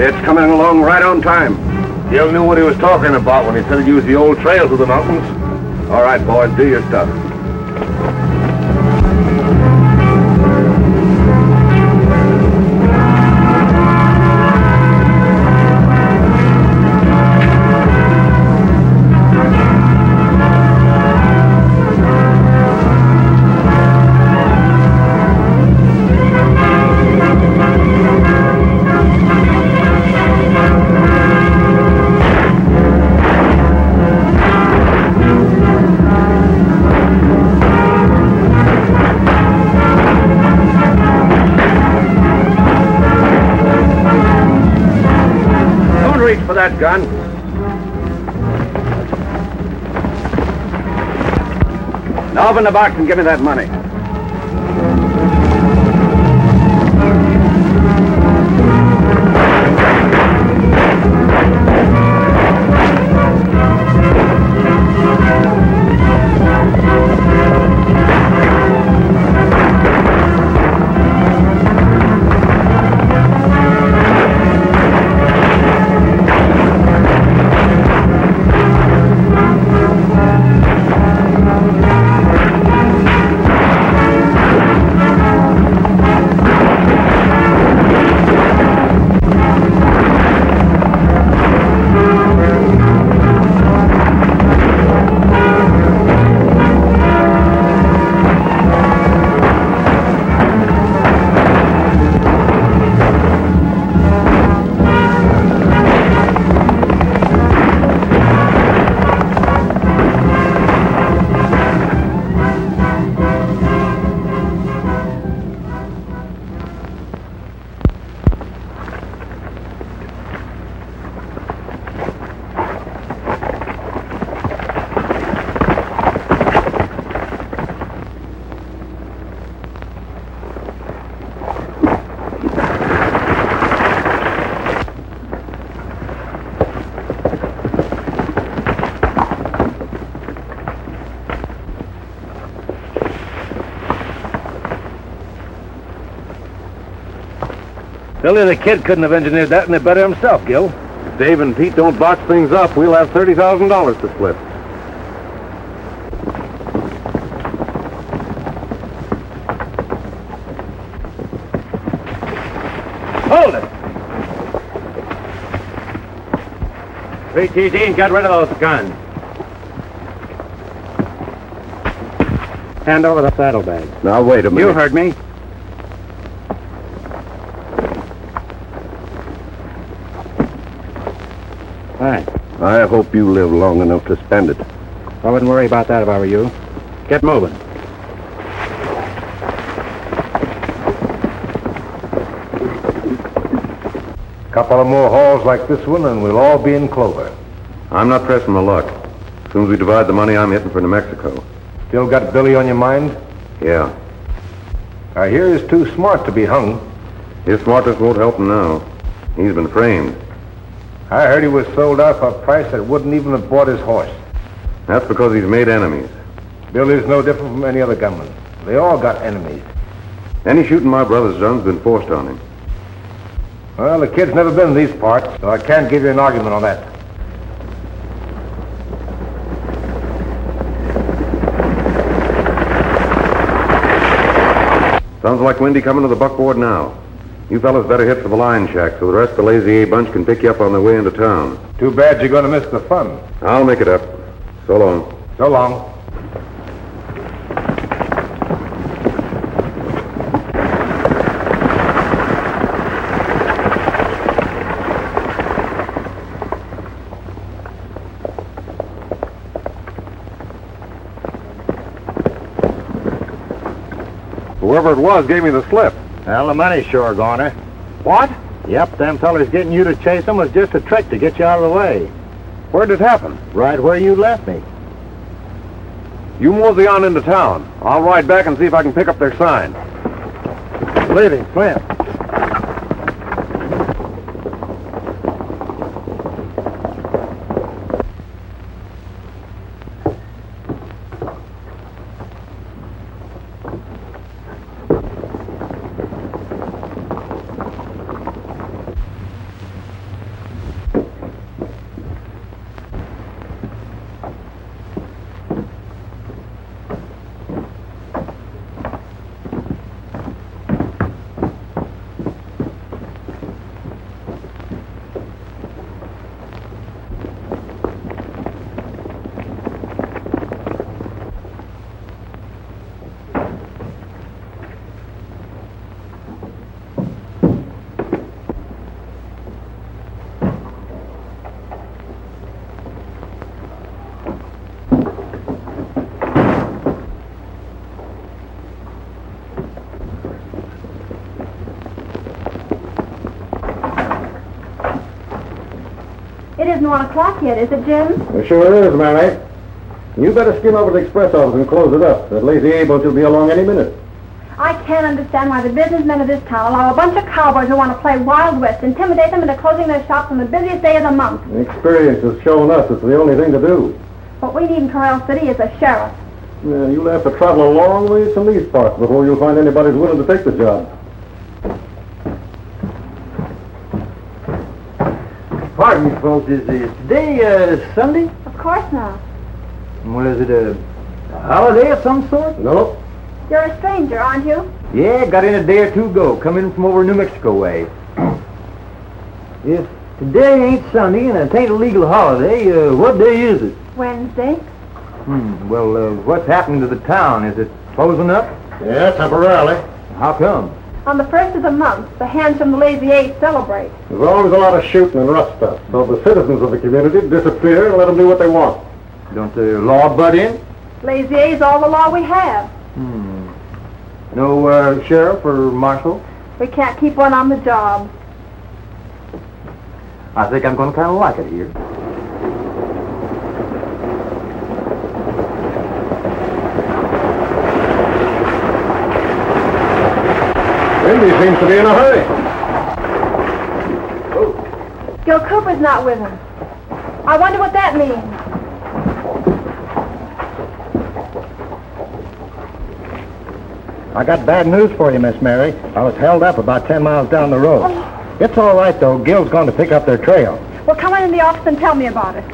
It's coming along right on time. Gil knew what he was talking about when he said he'd use the old trail through the mountains. All right, boys, do your stuff. For that gun. Now open the box and give me that money. Billy the Kid couldn't have engineered that any better himself, Gil. If Dave and Pete don't box things up, we'll have $30,000 to split. Hold it! 3TG, get rid of those guns. Hand over the saddlebags. Now, wait a minute. You heard me. Thanks. I hope you live long enough to spend it. I wouldn't worry about that if I were you. Get moving. Couple of more hauls like this one, and we'll all be in clover. I'm not pressing my luck. As soon as we divide the money, I'm hitting for New Mexico. Still got Billy on your mind? Yeah. I hear he's too smart to be hung. His smartness won't help him now. He's been framed. I heard he was sold out for a price that wouldn't even have bought his horse. That's because he's made enemies. Billy's no different from any other gunman. They all got enemies. Any shooting my brother's done's been forced on him. Well, the kid's never been in these parts, so I can't give you an argument on that. Sounds like Windy coming to the buckboard now. You fellas better hit for the line shack so the rest of the Lazy A bunch can pick you up on their way into town. Too bad you're going to miss the fun. I'll make it up. So long. So long. Whoever it was gave me the slip. Well, the money's sure goner. What? Yep, them fellas getting you to chase them was just a trick to get you out of the way. Where'd it happen? Right where you left me. You mosey on into town. I'll ride back and see if I can pick up their sign. Leaving, Flint. It isn't 1 o'clock yet, is it, Jim? It sure is, Mary. You better skim over to the express office and close it up. That lazy A-boat will be along any minute. I can't understand why the businessmen of this town allow a bunch of cowboys who want to play Wild West, intimidate them into closing their shops on the busiest day of the month. Experience has shown us it's the only thing to do. What we need in Corral City is a sheriff. Yeah, you'll have to travel a long ways from these parts before you'll find anybody who's willing to take the job. Pardon me, folks. Is today Sunday? Of course not. Well, is it a holiday of some sort? Nope. You're a stranger, aren't you? Yeah, got in a day or two ago. Come in from over New Mexico way. If today ain't Sunday and it ain't a legal holiday, what day is it? Wednesday. Well, what's happening to the town? Is it closing up? Yeah, temporarily. How come? On the 1st of the month, the hands from the Lazy Eight celebrate. There's always a lot of shooting and rough stuff, so the citizens of the community disappear and let them do what they want. Don't the law butt in? Lazy Eight's all the law we have. No sheriff or marshal? We can't keep one on the job. I think I'm going to kind of like it here. Indy seems to be in a hurry. Gil Cooper's not with him. I wonder what that means. I got bad news for you, Miss Mary. I was held up about 10 miles down the road. It's all right, though. Gil's going to pick up their trail. Well, come on in the office and tell me about it.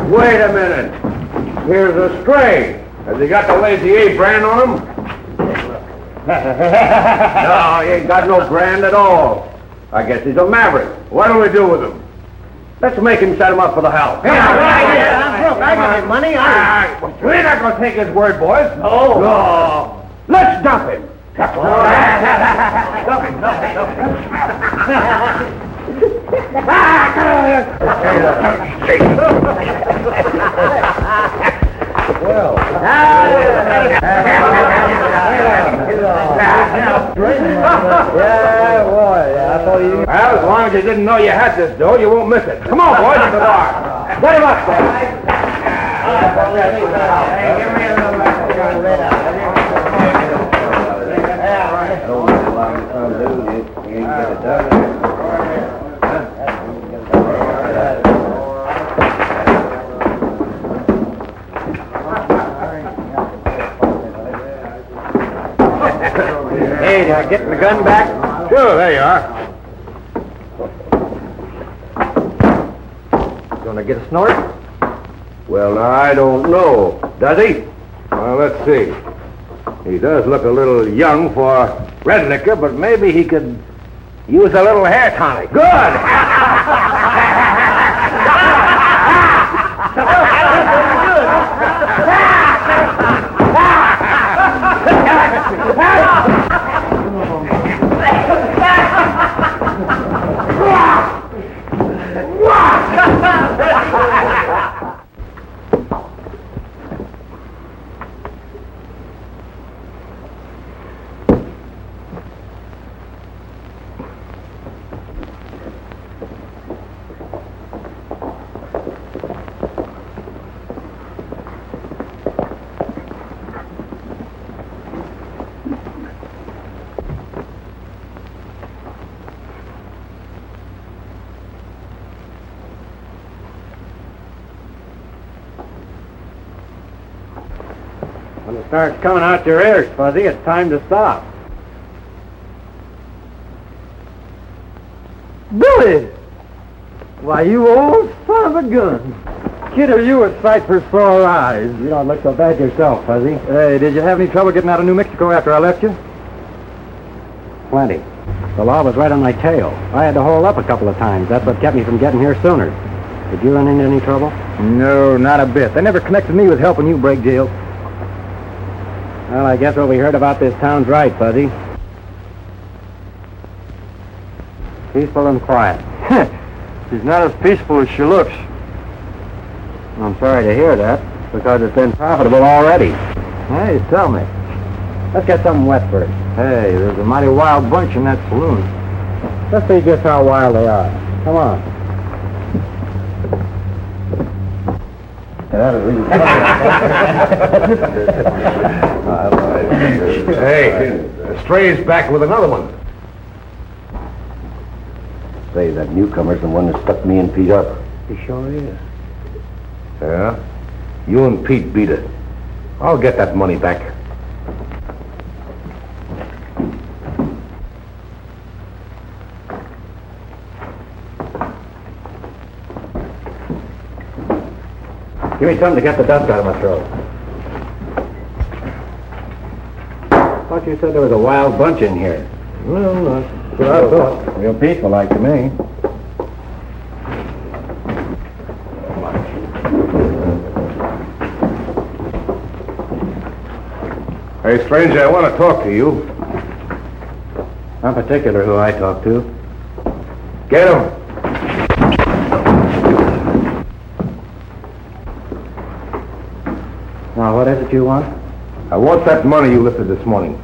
Wait a minute. Here's a stray. Has he got the Lazy A brand on him? No, he ain't got no brand at all. I guess he's a maverick. What do we do with him? Let's make him set him up for the house. I got his money. We're not going to take his word, boys. No. Let's dump him. Well, as long as you didn't know you had this dough, you won't miss it. Come on, boys, to the bar. Let him up, Hey, did I get the gun back? Sure, there you are. Gonna get a snort? Well, I don't know. Does he? Well, let's see. He does look a little young for red liquor, but maybe he could use a little hair tonic. Good! When it starts coming out your ears, Fuzzy, it's time to stop. Billy! Why, you old son of a gun. Kid, are you a sight for sore eyes? You don't look so bad yourself, Fuzzy. Hey, did you have any trouble getting out of New Mexico after I left you? Plenty. The law was right on my tail. I had to hold up a couple of times. That's what kept me from getting here sooner. Did you run into any trouble? No, not a bit. They never connected me with helping you break jail. Well, I guess what we heard about this town's right, Fuzzy. Peaceful and quiet. She's not as peaceful as she looks. I'm sorry to hear that, because it's been profitable already. Hey, tell me. Let's get something wet first. Hey, there's a mighty wild bunch in that saloon. Let's see just how wild they are. Come on. That is really Hey, Stray's back with another one. Say, that newcomer's the one that stuck me and Pete up. He sure is. Yeah? You and Pete beat it. I'll get that money back. Give me something to get the dust out of my throat. Thought you said there was a wild bunch in here. No, not what I thought. Real peaceful like to me. Hey, stranger, I want to talk to you. Not particular who I talk to. Get him. Now, what is it you want? I want that money you lifted this morning.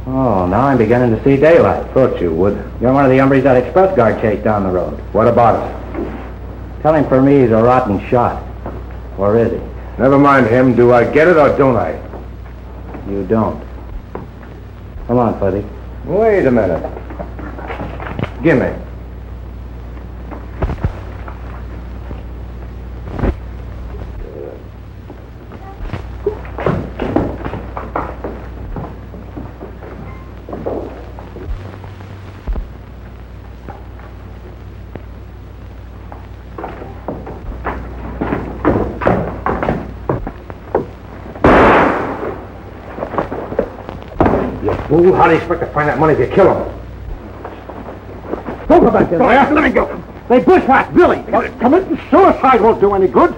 Oh, now I'm beginning to see daylight. Thought you would. You're one of the hombres that express guard chased down the road. What about it? Tell him for me he's a rotten shot. Or is he? Never mind him. Do I get it or don't I? You don't. Come on, Fuzzy. Wait a minute. Gimme. Fool, how do you expect to find that money if you kill him? Don't go back there. Let me go. They bushwhacked Billy. Committing suicide won't do any good.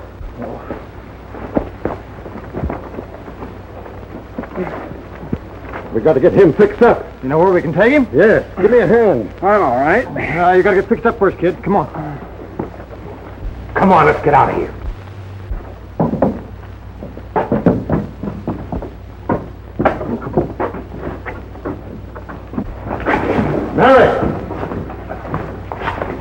We got to get him fixed up. You know where we can take him? Yes. Give me a hand. I'm all right. You got to get fixed up first, kid. Come on. Come on, let's get out of here. Mary!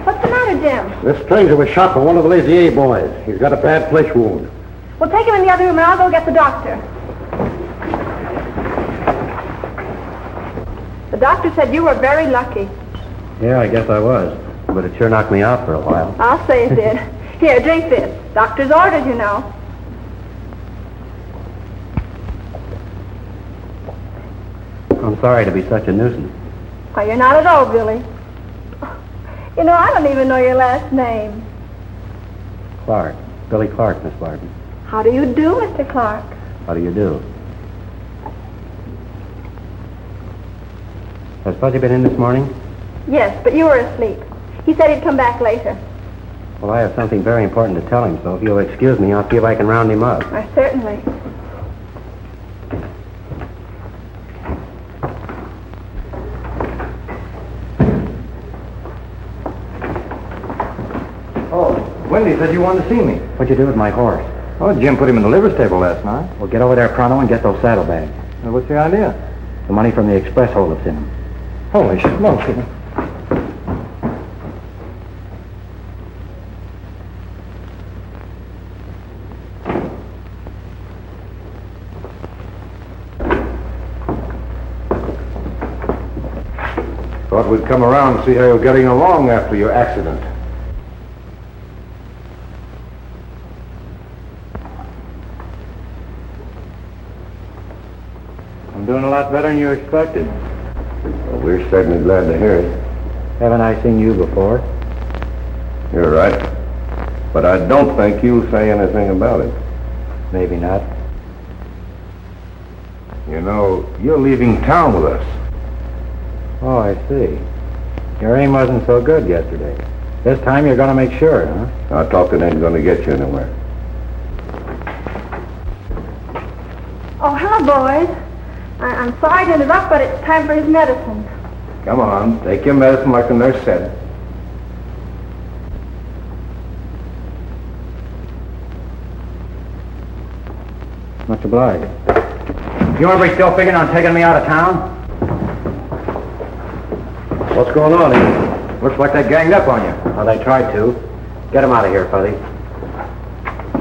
What's the matter, Jim? This stranger was shot by one of the Lazy A boys. He's got a bad flesh wound. Well, take him in the other room and I'll go get the doctor. The doctor said you were very lucky. Yeah, I guess I was. But it sure knocked me out for a while. I'll say it did. Here, drink this. Doctor's orders, you know. I'm sorry to be such a nuisance. Why, you're not at all, Billy. You know, I don't even know your last name. Clark. Billy Clark, Miss Barton. How do you do, Mr. Clark? How do you do? Has Fuzzy been in this morning? Yes, but you were asleep. He said he'd come back later. Well, I have something very important to tell him, so if you'll excuse me, I'll see if I can round him up. Why, certainly. Wendy said you wanted to see me. What'd you do with my horse? Oh, Jim put him in the liver stable last night. Well, get over there pronto and get those saddlebags. What's the idea? The money from the express hold that's in them. Holy smokes. Thought we'd come around and see how you're getting along after your accident. I'm doing a lot better than you expected. Well, we're certainly glad to hear it. Haven't I seen you before? You're right. But I don't think you'll say anything about it. Maybe not. You know, you're leaving town with us. Oh, I see. Your aim wasn't so good yesterday. This time you're going to make sure, huh? Our talking ain't going to get you anywhere. Oh, hello, boys. I'm sorry to interrupt, but it's time for his medicine. Come on, take your medicine like the nurse said. Much obliged. You ever still figuring on taking me out of town? What's going on here? Looks like they ganged up on you. Well, they tried to. Get him out of here, Fuzzy.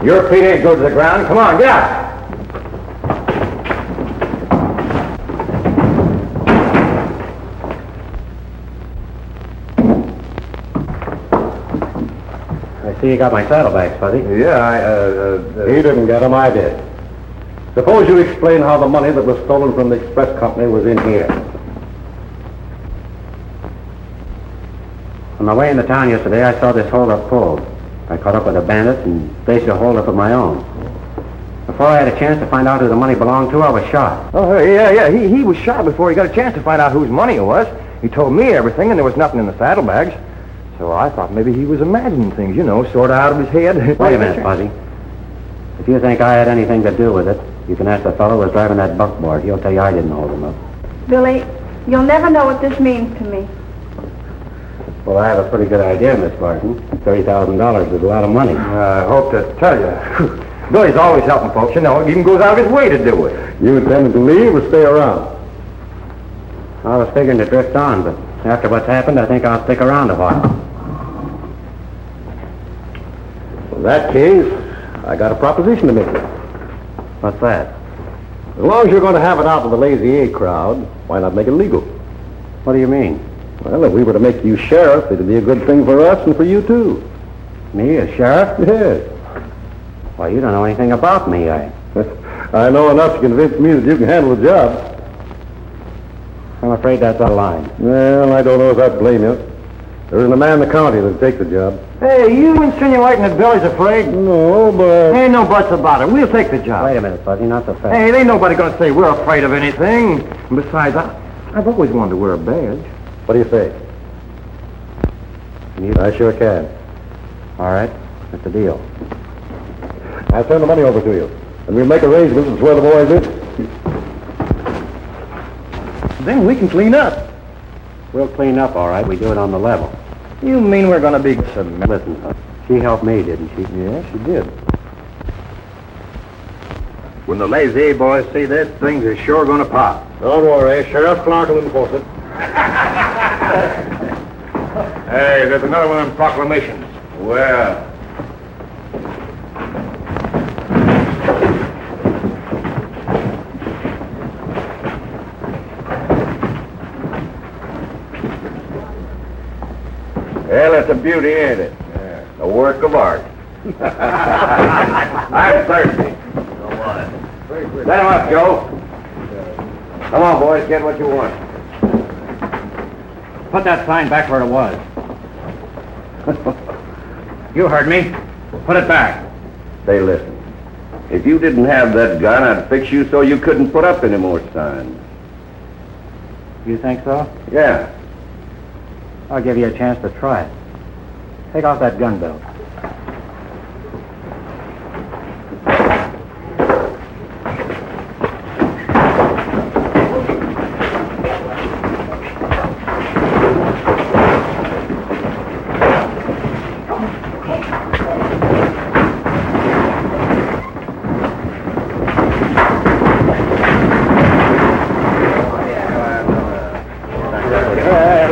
Your feet ain't glued to the ground. Come on, get out! I see you got my saddlebags, Fuzzy. Yeah, He didn't get them, I did. Suppose you explain how the money that was stolen from the express company was in here. On my way into town yesterday, I saw this holdup pulled. I caught up with the bandits and staged a holdup of my own. Before I had a chance to find out who the money belonged to, I was shot. Oh, yeah. He was shot before he got a chance to find out whose money it was. He told me everything, and there was nothing in the saddlebags. So I thought maybe he was imagining things, sort of out of his head. Wait a minute, Fuzzy. If you think I had anything to do with it, you can ask the fellow who was driving that buckboard. He'll tell you I didn't hold him up. Billy, you'll never know what this means to me. Well, I have a pretty good idea, Miss Barton. $30,000 is a lot of money. I hope to tell you. Billy's always helping folks, He even goes out of his way to do it. You intended to leave or stay around? I was figuring to drift on, but after what's happened, I think I'll stick around a while. In that case, I got a proposition to make you. What's that? As long as you're going to have it out with the Lazy A crowd, why not make it legal? What do you mean? Well, if we were to make you sheriff, it'd be a good thing for us and for you, too. Me, a sheriff? Yes. Why, you don't know anything about me, I know enough to convince me that you can handle the job. I'm afraid that's out of line. Well, I don't know if I'd blame you. There isn't a man in the county that'd take the job. Hey, you insinuating that Billy's afraid? No, but... Ain't no buts about it. We'll take the job. Wait a minute, Fuzzy, not so fast. Hey, ain't nobody going to say we're afraid of anything. And besides, I've always wanted to wear a badge. What do you say? I sure can. All right, that's the deal. I'll send the money over to you, and we'll make arrangements to swear the boys in. Then we can clean up. We'll clean up, all right. We do it on the level. You mean we're going to be... Listen, she helped me, didn't she? Yeah, she did. When the Lazy A boys see this, things are sure going to pop. Don't worry, Sheriff Clark will enforce it. Hey, there's another one of them proclamations. Well... Well, it's a beauty, ain't it? Yeah. A work of art. I'm thirsty. Let him up, Joe. Come on, boys, get what you want. Put that sign back where it was. You heard me. Put it back. Say, listen. If you didn't have that gun, I'd fix you so you couldn't put up any more signs. You think so? Yeah. I'll give you a chance to try it. Take off that gun belt.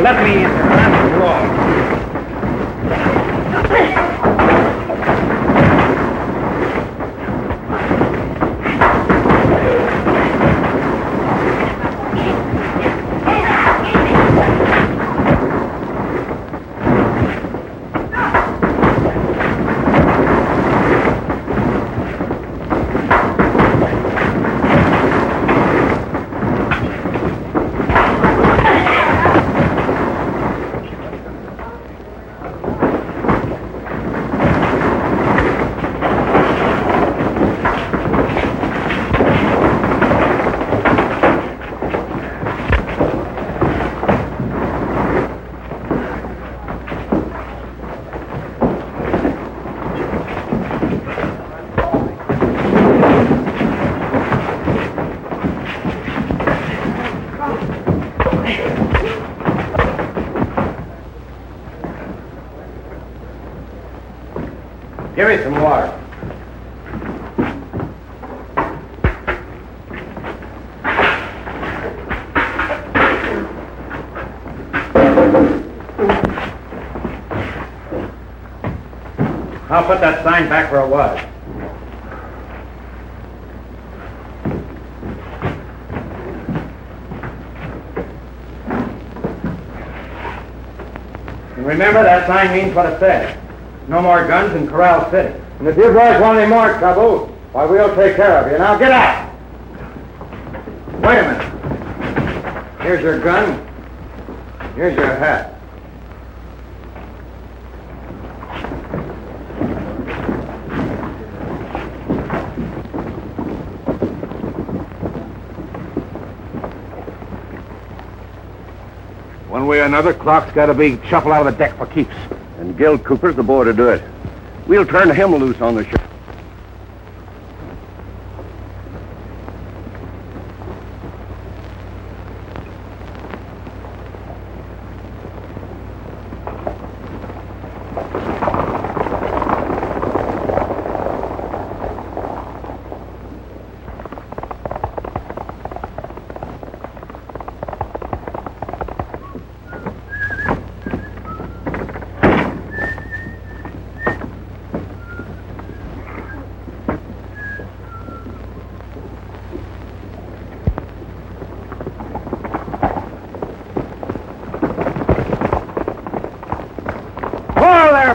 Let me in. I'll put that sign back where it was. And remember, that sign means what it says. No more guns in Corral City. And if you boys want any more trouble, why, we'll take care of you. Now get out! Wait a minute. Here's your gun. Here's your hat. One way or another, Clark's got to be shuffled out of the deck for keeps. And Gil Cooper's the boy to do it. We'll turn him loose on the ship.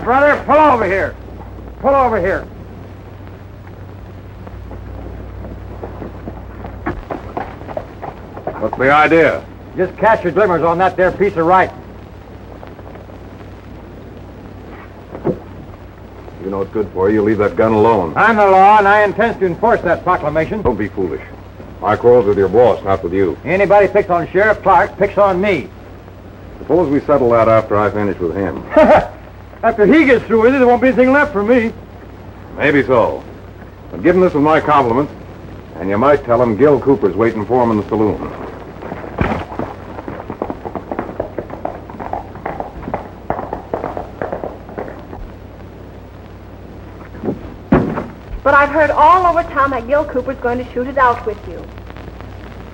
Brother, pull over here. Pull over here. What's the idea? Just catch your glimmers on that there piece of writing. You know it's good for you. Leave that gun alone. I'm the law, and I intend to enforce that proclamation. Don't be foolish. My quarrel's with your boss, not with you. Anybody picks on Sheriff Clark picks on me. Suppose we settle that after I finish with him. After he gets through with it, there won't be anything left for me. Maybe so. But give him this with my compliments, and you might tell him Gil Cooper's waiting for him in the saloon. But I've heard all over town that Gil Cooper's going to shoot it out with you.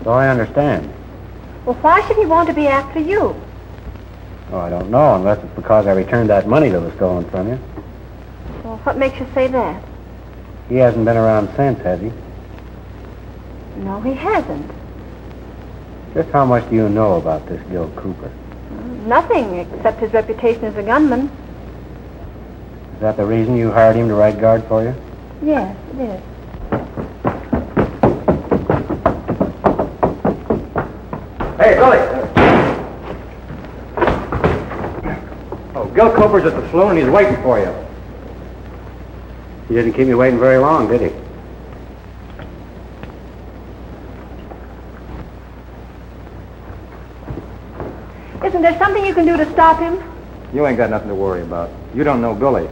So I understand. Well, why should he want to be after you? Oh, I don't know, unless it's because I returned that money that was stolen from you. Well, what makes you say that? He hasn't been around since, has he? No, he hasn't. Just how much do you know about this Gil Cooper? Nothing, except his reputation as a gunman. Is that the reason you hired him to ride guard for you? Yes, it is. Hey, Billy! Oh, Gil Cooper's at the saloon, and he's waiting for you. He didn't keep me waiting very long, did he? Isn't there something you can do to stop him? You ain't got nothing to worry about. You don't know Billy.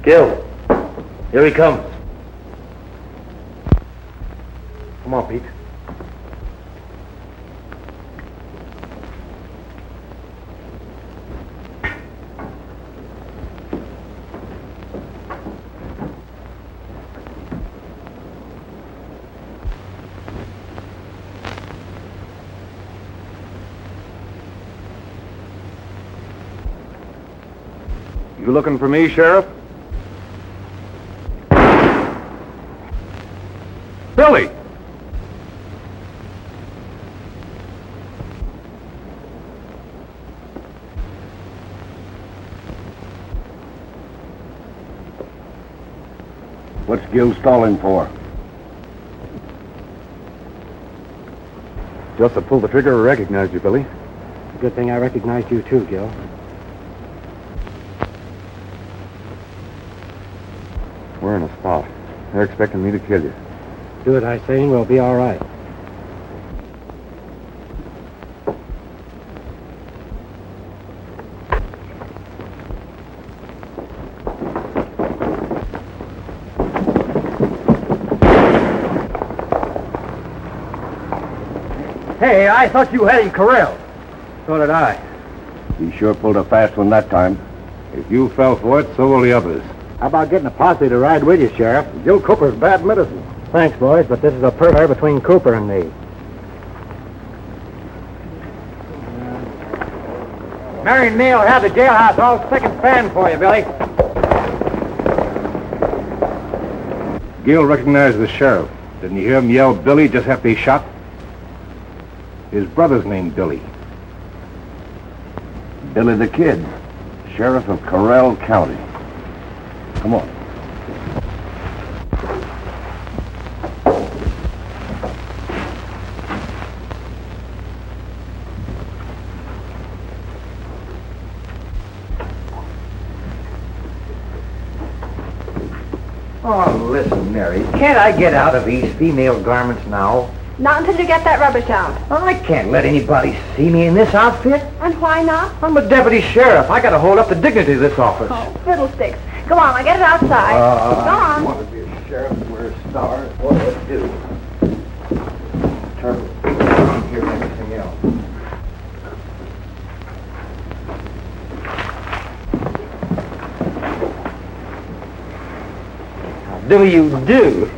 Gil, here he comes. Come on, Pete. You looking for me, Sheriff? Billy! What's Gil stalling for? Just to pull the trigger, I recognized you, Billy. Good thing I recognized you too, Gil. We're in a spot. They're expecting me to kill you. Do it, I say, and we'll be all right. Hey, I thought you had him corralled. So did I. He sure pulled a fast one that time. If you fell for it, so will the others. How about getting a posse to ride with you, Sheriff? Gil Cooper's bad medicine. Thanks, boys, but this is a affair between Cooper and me. Mary and Neil have the jailhouse all spick and span for you, Billy. Gil recognized the sheriff. Didn't you hear him yell Billy just after he shot? His brother's named Billy. Billy the Kid, Sheriff of Corral County. Come on. Oh, listen, Mary. Can't I get out of these female garments now? Not until you get that rubbish out. I can't let anybody see me in this outfit. And why not? I'm a deputy sheriff. I gotta hold up the dignity of this office. Oh, fiddlesticks. Go on, I'll get it outside. Go on. Want to be a sheriff, wear a star. What do I do? Turn around here and everything else. How do you do?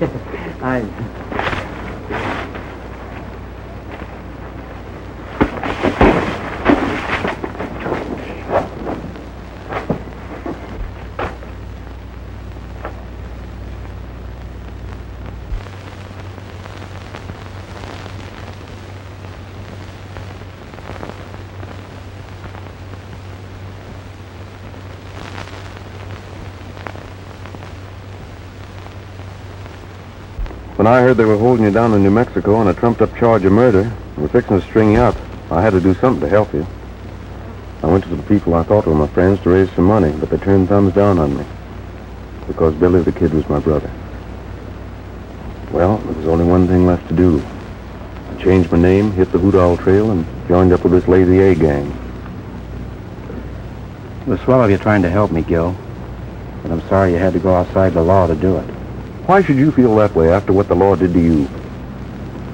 When I heard they were holding you down in New Mexico on a trumped-up charge of murder and were fixing to string you up, I had to do something to help you. I went to the people I thought were my friends to raise some money, but they turned thumbs down on me because Billy the Kid was my brother. Well, there was only one thing left to do. I changed my name, hit the Hoot Owl Trail, and joined up with this Lazy A gang. It was swell of you trying to help me, Gil. But I'm sorry you had to go outside the law to do it. Why should you feel that way after what the law did to you?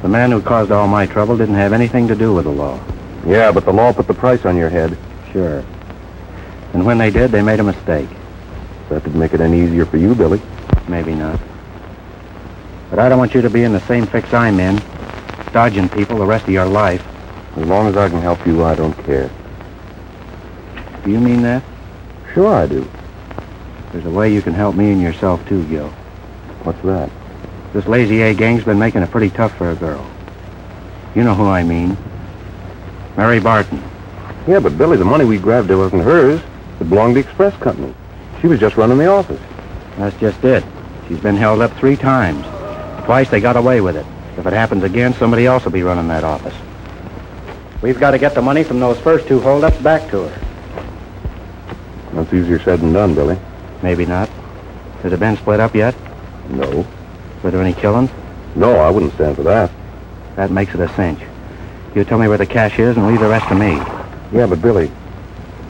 The man who caused all my trouble didn't have anything to do with the law. Yeah, but the law put the price on your head. Sure. And when they did, they made a mistake. That didn't make it any easier for you, Billy. Maybe not. But I don't want you to be in the same fix I'm in, dodging people the rest of your life. As long as I can help you, I don't care. Do you mean that? Sure I do. There's a way you can help me and yourself, too, Gil. What's that? This Lazy A gang's been making it pretty tough for a girl. You know who I mean. Mary Barton. Yeah, but Billy, the money we grabbed, it wasn't hers. It belonged to the express company. She was just running the office. That's just it. She's been held up 3 times. Twice they got away with it. If it happens again, somebody else will be running that office. We've got to get the money from those first 2 holdups back to her. That's easier said than done, Billy. Maybe not. Has it been split up yet? No. Were there any killings? No, I wouldn't stand for that. That makes it a cinch. You tell me where the cash is and leave the rest to me. Yeah, but Billy,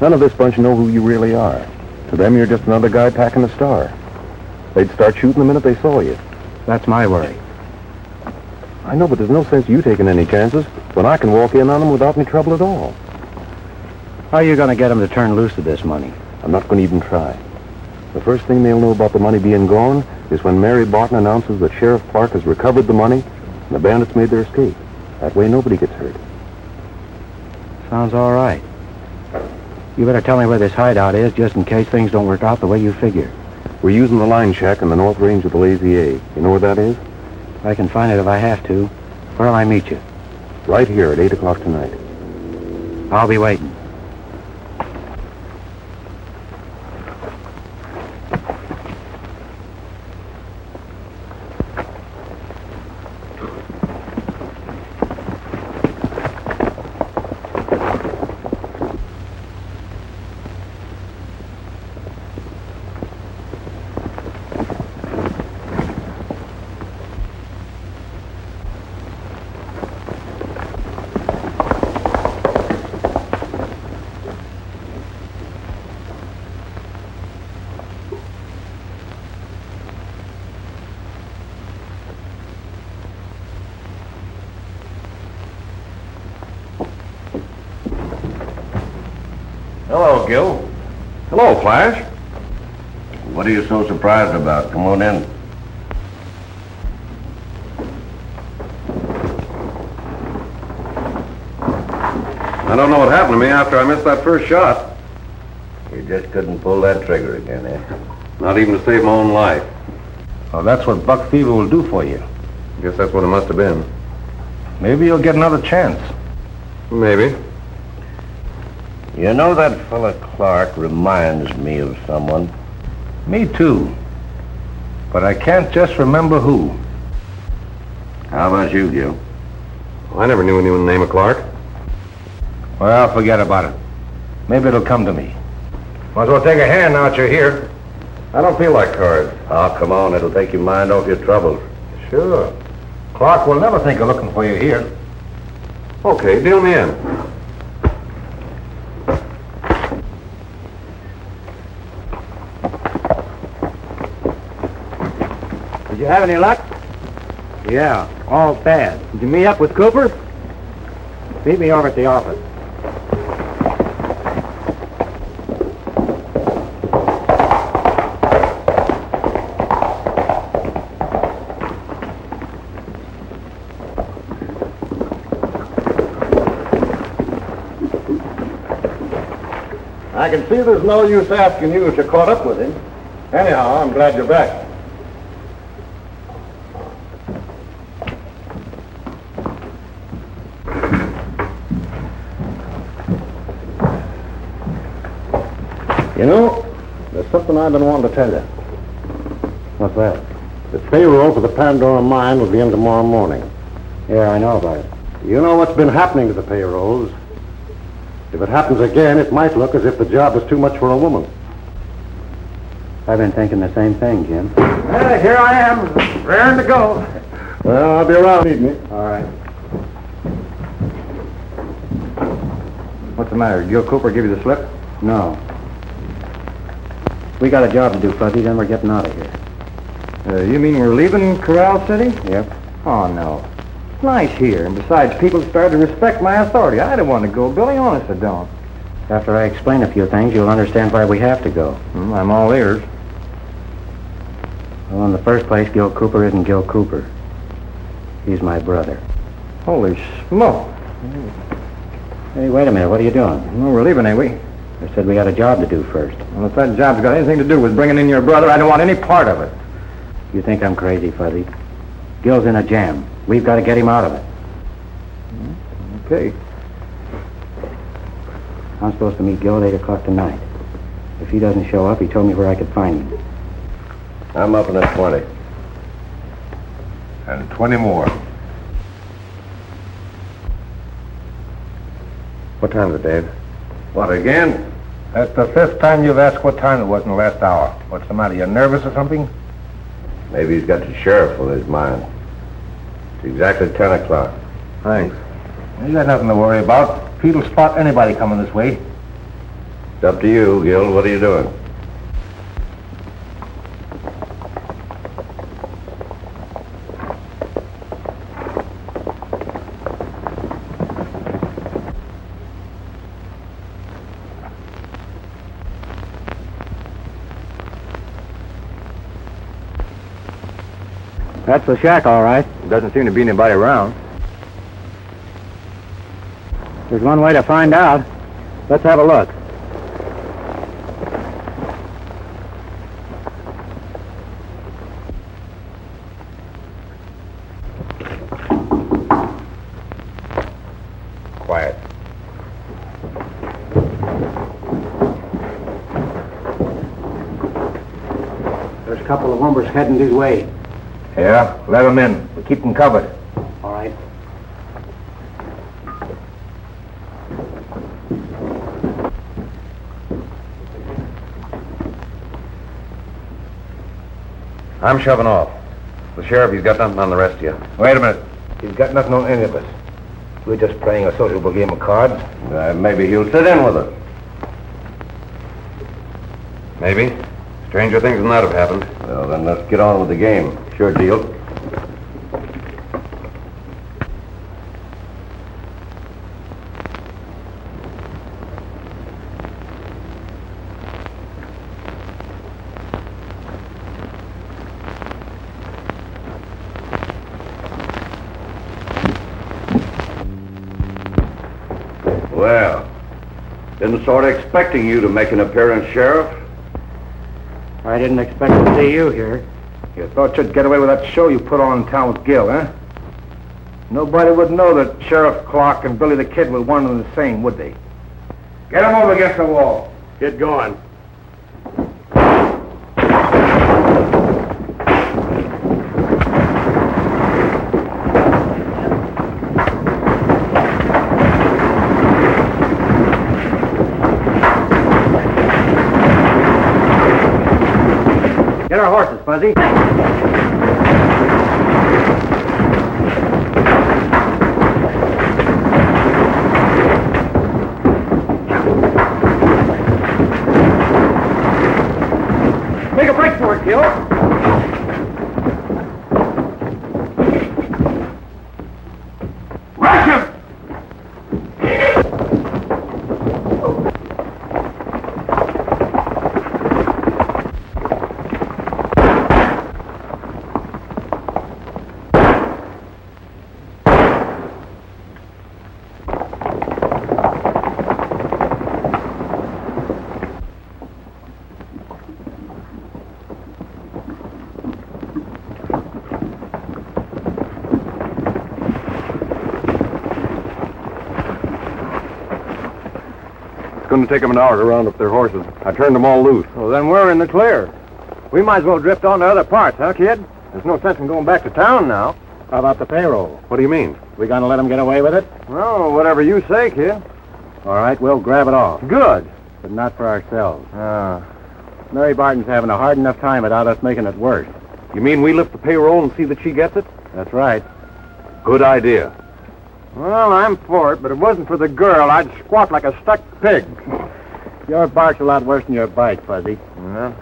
none of this bunch know who you really are. To them, you're just another guy packing a star. They'd start shooting the minute they saw you. That's my worry. I know, but there's no sense you taking any chances when I can walk in on them without any trouble at all. How are you going to get them to turn loose of this money? I'm not going to even try. The first thing they'll know about the money being gone is when Mary Barton announces that Sheriff Clark has recovered the money and the bandits made their escape. That way nobody gets hurt. Sounds all right. You better tell me where this hideout is just in case things don't work out the way you figure. We're using the line shack in the north range of the Lazy A. You know where that is? I can find it if I have to. Where'll I meet you? Right here at 8 o'clock tonight. I'll be waiting. Hello, Gil. Hello, Flash. What are you so surprised about? Come on in. I don't know what happened to me after I missed that first shot. You just couldn't pull that trigger again, eh? Not even to save my own life. Well, that's what buck fever will do for you. Guess that's what it must have been. Maybe you'll get another chance. Maybe. You know, that fella Clark reminds me of someone. Me too. But I can't just remember who. How about you, Gil? I never knew anyone named Clark. Well, forget about it. Maybe it'll come to me. Might as well take a hand now that you're here. I don't feel like cards. Oh, come on. It'll take your mind off your troubles. Sure. Clark will never think of looking for you here. Okay, deal me in. Did you have any luck? Yeah, all bad. Did you meet up with Cooper? Meet me over at the office. I can see there's no use asking you if you caught up with him. Anyhow, I'm glad you're back. You know, there's something I've been wanting to tell you. What's that? The payroll for the Pandora mine will be in tomorrow morning. Yeah, I know about it. You know what's been happening to the payrolls? If it happens again, it might look as if the job is too much for a woman. I've been thinking the same thing, Jim. Well, here I am, raring to go. Well, I'll be around. Need me. All right. What's the matter? Gil Cooper give you the slip? No. We got a job to do, Fuzzy, then we're getting out of here. You mean we're leaving Corral City? Yep. Oh, no. It's nice here, and besides, people have started to respect my authority. I don't want to go, Billy, honest I don't. After I explain a few things, you'll understand why we have to go. I'm all ears. Well, in the first place, Gil Cooper isn't Gil Cooper. He's my brother. Holy smoke. Hey, wait a minute, what are you doing? Well, we're leaving, ain't we? I said we got a job to do first. Well, if that job's got anything to do with bringing in your brother, I don't want any part of it. You think I'm crazy, Fuzzy? Gil's in a jam. We've got to get him out of it. Okay. I'm supposed to meet Gil at 8 o'clock tonight. If he doesn't show up, he told me where I could find him. I'm up in at 20. And 20 more. What time is it, Dave? What, again? That's the fifth time you've asked what time it was in the last hour. What's the matter? You nervous or something? Maybe he's got the sheriff on his mind. It's exactly 10 o'clock. Thanks. You got nothing to worry about. Pete'll spot anybody coming this way. It's up to you, Gil. What are you doing? That's the shack, all right. Doesn't seem to be anybody around. There's one way to find out. Let's have a look. Quiet. There's a couple of hombres heading this way. Yeah, let them in. We'll keep them covered. All right. I'm shoving off. The sheriff, he's got nothing on the rest of you. Wait a minute. He's got nothing on any of us. We're just playing a sociable game of cards. Maybe he'll sit in with us. Maybe. Stranger things than that have happened. Well, then let's get on with the game. Sure deal. Been sort of expecting you to make an appearance, Sheriff. I didn't expect to see you here. You thought you'd get away with that show you put on in town with Gil, huh? Nobody would know that Sheriff Clark and Billy the Kid were one and the same, would they? Get him over against the wall. Get going. Get our horses, Fuzzy. Make a break for it, Gil. Rush him! It's going to take them an hour to round up their horses. I turned them all loose. Well, then we're in the clear. We might as well drift on to other parts, huh, kid? There's no sense in going back to town now. How about the payroll? What do you mean? We gonna let them get away with it? Well, whatever you say, kid. All right, we'll grab it off. Good. But not for ourselves. Mary Barton's having a hard enough time without us making it worse. You mean we lift the payroll and see that she gets it? That's right. Good idea. Well, I'm for it, but if it wasn't for the girl, I'd squawk like a stuck pig. Your bark's a lot worse than your bite, Fuzzy. Yeah.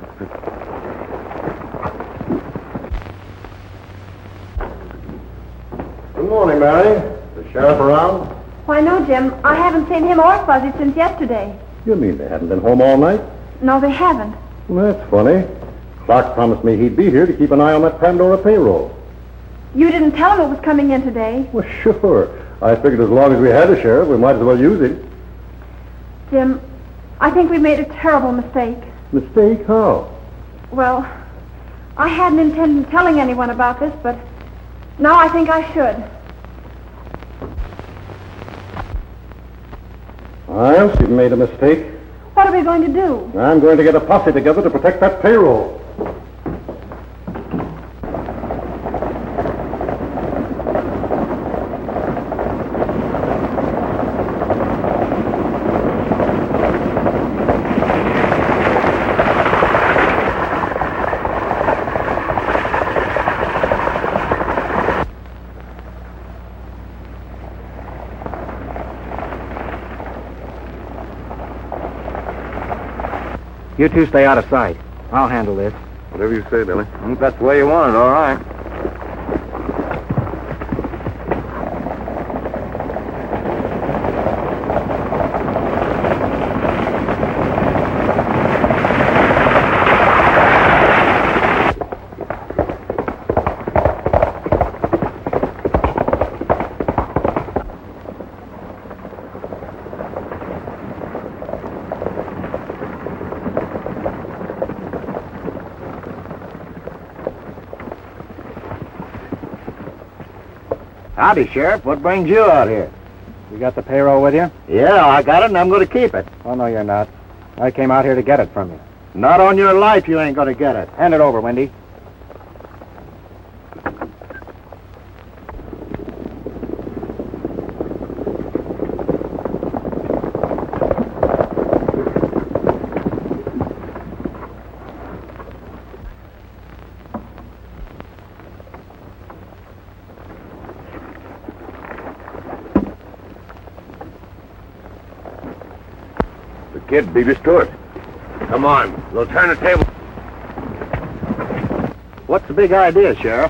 Good morning, Mary. The sheriff around? Why, no, Jim. I haven't seen him or Fuzzy since yesterday. You mean they haven't been home all night? No, they haven't. Well, that's funny. Clark promised me he'd be here to keep an eye on that Pandora payroll. You didn't tell him it was coming in today. Well, sure. I figured as long as we had a sheriff, we might as well use him. Jim, I think we made a terrible mistake. Mistake? How? Well, I hadn't intended telling anyone about this, but now I think I should. Well, she made a mistake. What are we going to do? I'm going to get a posse together to protect that payroll. You two stay out of sight. I'll handle this. Whatever you say, Billy. If that's the way you want it, all right. Howdy, Sheriff. What brings you out here? You got the payroll with you? Yeah, I got it, and I'm going to keep it. Oh, no, you're not. I came out here to get it from you. Not on your life, you ain't going to get it. Hand it over, Wendy. Kid, beat us to it. Come on, we'll turn the table. What's the big idea, Sheriff?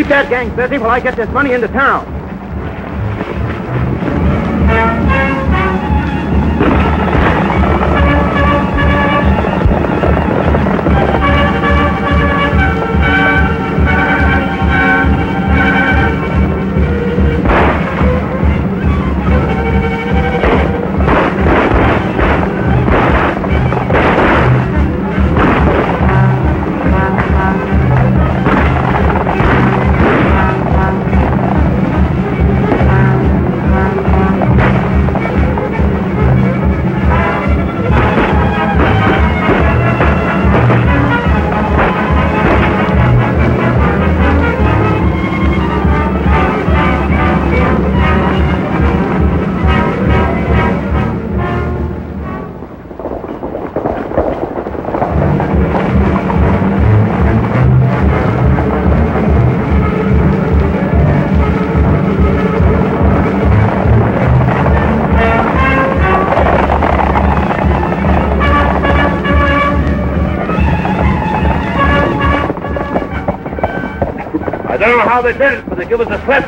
Keep that gang busy while I get this money into town. I don't know how they did it, but they give us a slip.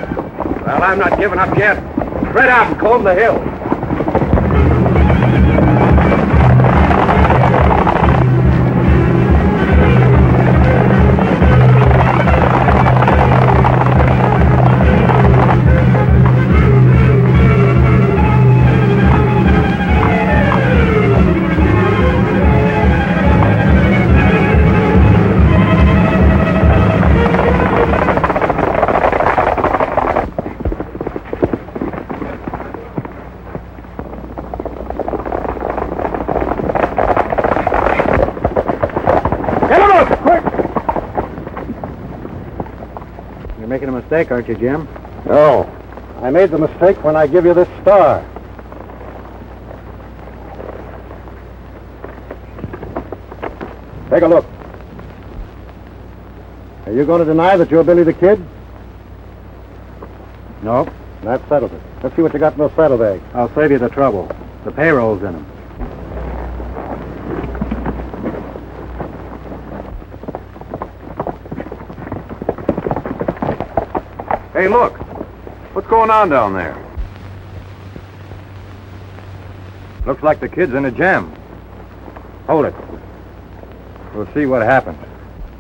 Well, I'm not giving up yet. Spread out and comb the hill. You're making a mistake, aren't you, Jim? No. I made the mistake when I give you this star. Take a look. Are you going to deny that you're Billy the Kid? Nope. That settles it. Let's see what you got in those saddlebags. I'll save you the trouble. The payroll's in them. Hey, look. What's going on down there? Looks like the kid's in a jam. Hold it. We'll see what happens.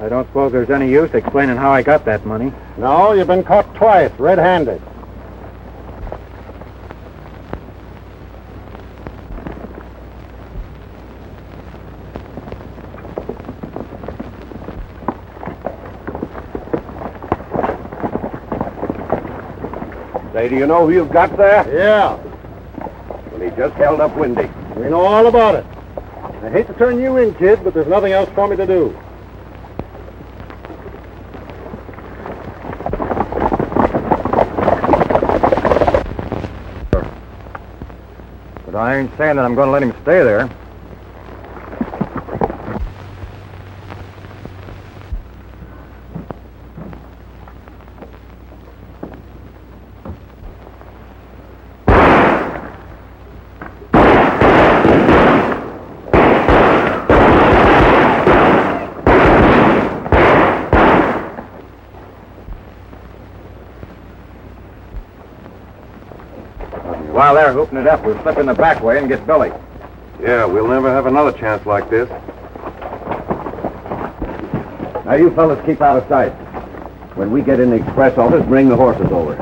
I don't suppose there's any use explaining how I got that money. No, you've been caught twice, red-handed. Say, do you know who you've got there? Yeah, Well, he just held up Windy. we know all about it. I hate to turn you in, kid, but there's nothing else for me to do. But I ain't saying that I'm going to let him stay there. While they're hooping it up, we'll slip in the back way and get Billy. Yeah, we'll never have another chance like this. Now, you fellas keep out of sight. When we get in the express office, bring the horses over.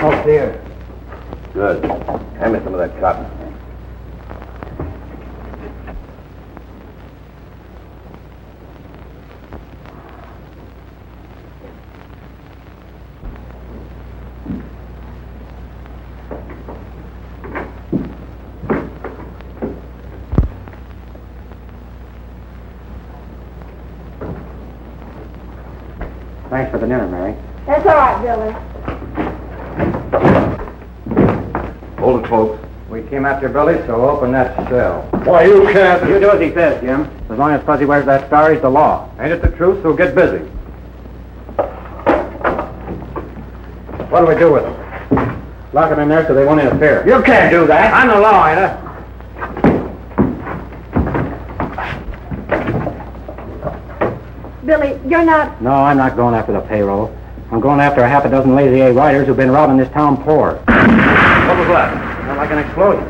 Oh, dear. Good. Hand me some of that cotton. Thanks for the dinner, Mary. That's all right, Billy. Hold it, folks. We came after Billy, so open that cell. Why, you can't... You do as he says, Jim. As long as Fuzzy wears that star, he's the law. Ain't it the truth? So get busy. What do we do with him? Lock him in there so they won't interfere. You can't do that. I'm the law, ain't I? Billy, you're not... No, I'm not going after the payroll. I'm going after a half a dozen Lazy A riders who've been robbing this town poor. What was that? Sounds like an explosion.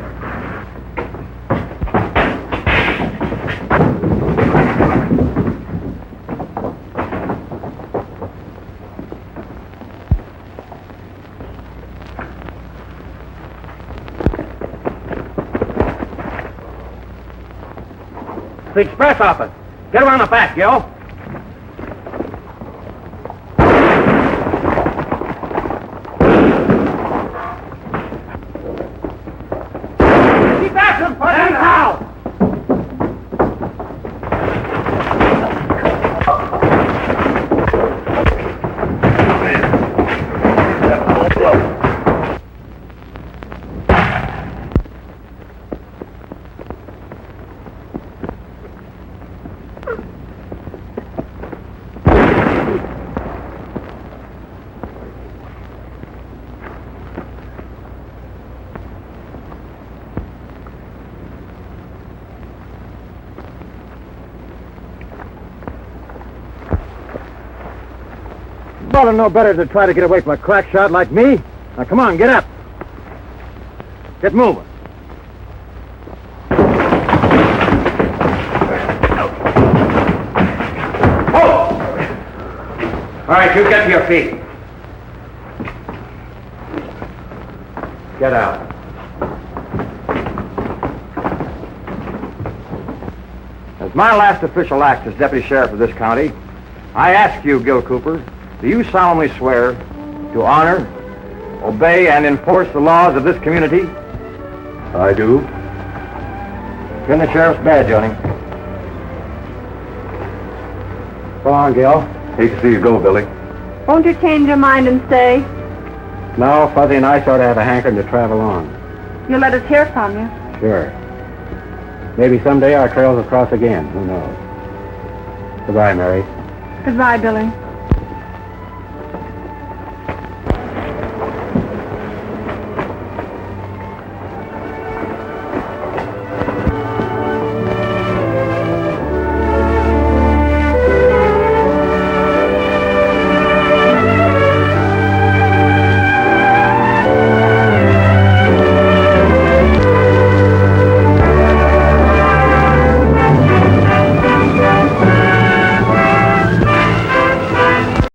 The express office. Get around the back, Gil. Keep back and put him out! You ought to know better than to try to get away from a crack shot like me. Now, come on, get up. Get moving. All right, you get to your feet. Get out. As my last official act as deputy sheriff of this county, I ask you, Gil Cooper, do you solemnly swear to honor, obey, and enforce the laws of this community? I do. Pin the sheriff's badge on him. Go on, Gil. Hate to see you go, Billy. Won't you change your mind and stay? No, Fuzzy and I sort of have a hankering to travel on. You'll let us hear from you. Sure. Maybe someday our trails will cross again. Who knows? Goodbye, Mary. Goodbye, Billy.